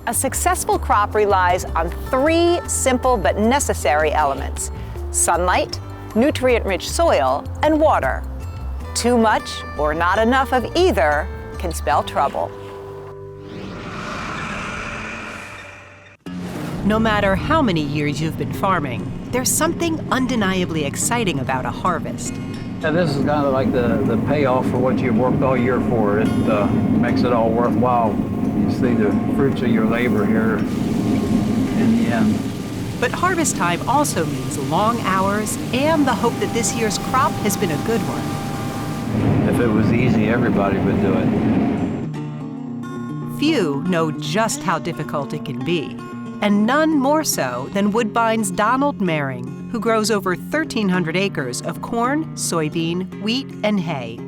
A successful crop relies on three simple but necessary elements: sunlight, nutrient-rich soil, and water. Too much or not enough of either can spell trouble. No matter how many years you've been farming, there's something undeniably exciting about a harvest. Yeah, this is kind of like the payoff for what you've worked all year for. It makes it all worthwhile. You see the fruits of your labor here in the end. But harvest time also means long hours and the hope that this year's crop has been a good one. If it was easy, everybody would do it. Few know just how difficult it can be, and none more so than Woodbine's Donald Maring, who grows over 1,300 acres of corn, soybean, wheat, and hay.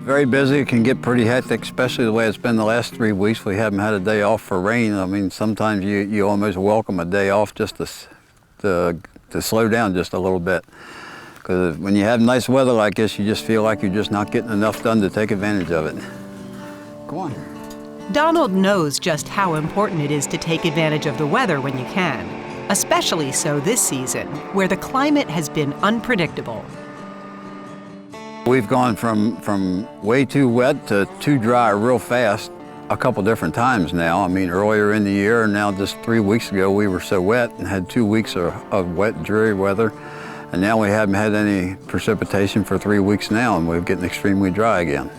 Very busy. It can get pretty hectic, especially the way it's been the last 3 weeks. We haven't had a day off for rain. I mean, sometimes you almost welcome a day off just to slow down just a little bit. Because when you have nice weather like this, you just feel like you're just not getting enough done to take advantage of it. Come on. Donald knows just how important it is to take advantage of the weather when you can, especially so this season, where the climate has been unpredictable. We've gone from way too wet to too dry real fast a couple different times now. I mean, earlier in the year, and now just 3 weeks ago, we were so wet and had 2 weeks of wet, dreary weather. And now we haven't had any precipitation for 3 weeks now, and we're getting extremely dry again.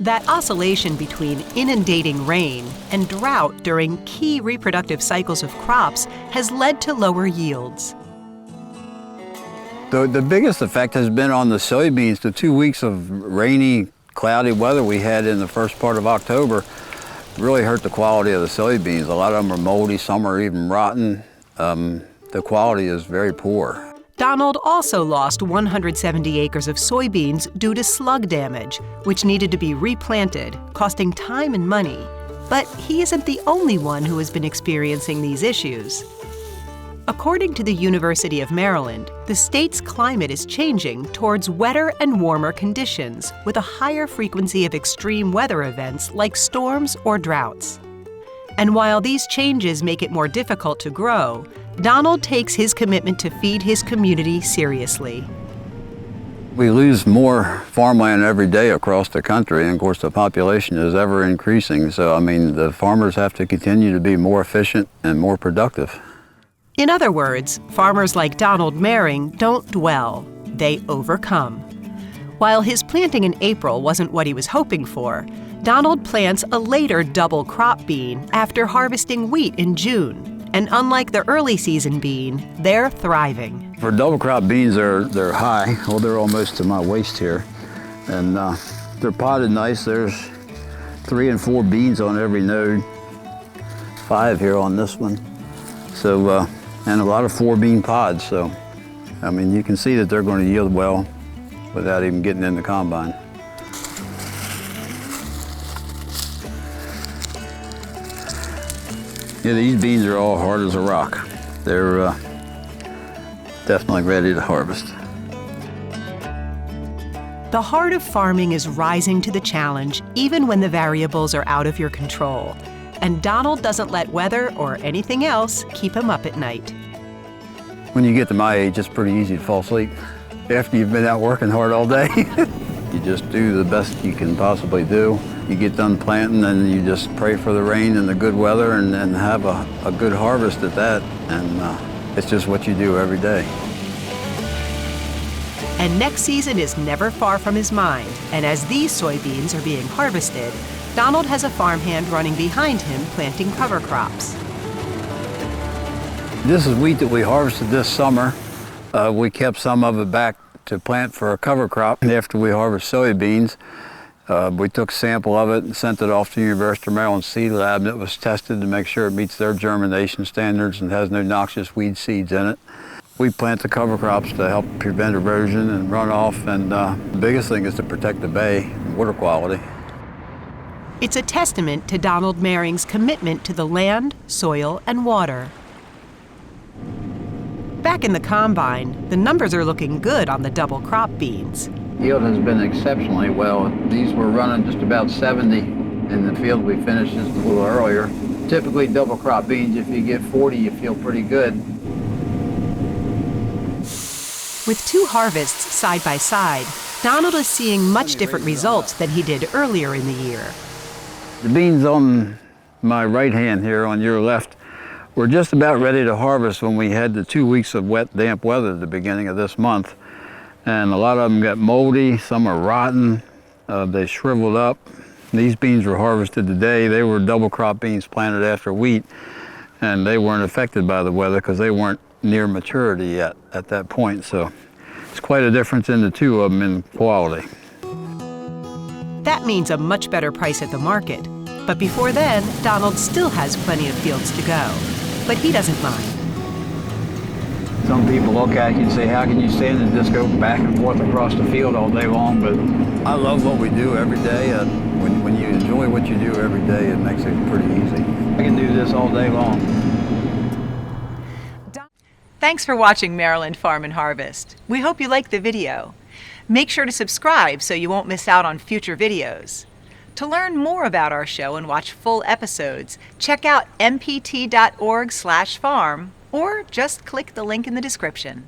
That oscillation between inundating rain and drought during key reproductive cycles of crops has led to lower yields. The biggest effect has been on the soybeans. The 2 weeks of rainy, cloudy weather we had in the first part of October really hurt the quality of the soybeans. A lot of them are moldy, some are even rotten. The quality is very poor. Donald also lost 170 acres of soybeans due to slug damage, which needed to be replanted, costing time and money. But he isn't the only one who has been experiencing these issues. According to the University of Maryland, the state's climate is changing towards wetter and warmer conditions with a higher frequency of extreme weather events like storms or droughts. And while these changes make it more difficult to grow, Donald takes his commitment to feed his community seriously. We lose more farmland every day across the country, and of course the population is ever increasing. So, I mean, the farmers have to continue to be more efficient and more productive. In other words, farmers like Donald Maring don't dwell, they overcome. While his planting in April wasn't what he was hoping for, Donald plants a later double crop bean after harvesting wheat in June. And unlike the early season bean, they're thriving. For double crop beans, they're high. Well, they're almost to my waist here. And they're potted nice. There's 3 and 4 beans on every node. 5 here on this one. So, and a lot of 4-bean pods. So, I mean, you can see that they're going to yield well without even getting in the combine. Yeah, these beans are all hard as a rock. They're definitely ready to harvest. The heart of farming is rising to the challenge even when the variables are out of your control. And Donald doesn't let weather or anything else keep him up at night. When you get to my age, it's pretty easy to fall asleep after you've been out working hard all day. You just do the best you can possibly do. You get done planting and you just pray for the rain and the good weather and have a good harvest at that. And it's just what you do every day. And next season is never far from his mind. And as these soybeans are being harvested, Donald has a farmhand running behind him planting cover crops. This is wheat that we harvested this summer. We kept some of it back to plant for a cover crop. And after we harvest soybeans, we took a sample of it and sent it off to the University of Maryland Seed Lab, and it was tested to make sure it meets their germination standards and has no noxious weed seeds in it. We plant the cover crops to help prevent erosion and runoff, and the biggest thing is to protect the bay and water quality. It's a testament to Donald Maring's commitment to the land, soil, and water. Back in the combine, the numbers are looking good on the double crop beans. Yield has been exceptionally well. These were running just about 70 in the field we finished just a little earlier. Typically double crop beans, if you get 40, you feel pretty good. With two harvests side by side, Donald is seeing much different results than he did earlier in the year. The beans on my right hand here, on your left, were just about ready to harvest when we had the 2 weeks of wet, damp weather at the beginning of this month. And a lot of them got moldy, some are rotten, they shriveled up. These beans were harvested today. They were double crop beans planted after wheat, and they weren't affected by the weather because they weren't near maturity yet at that point. So it's quite a difference in the two of them in quality. That means a much better price at the market. But before then, Donald still has plenty of fields to go. But he doesn't mind. Some people look at you and say, how can you stand and just go back and forth across the field all day long? But I love what we do every day. When you enjoy what you do every day, it makes it pretty easy. I can do this all day long. Thanks for watching Maryland Farm and Harvest. We hope you liked the video. Make sure to subscribe so you won't miss out on future videos. To learn more about our show and watch full episodes, check out mpt.org/farm or just click the link in the description.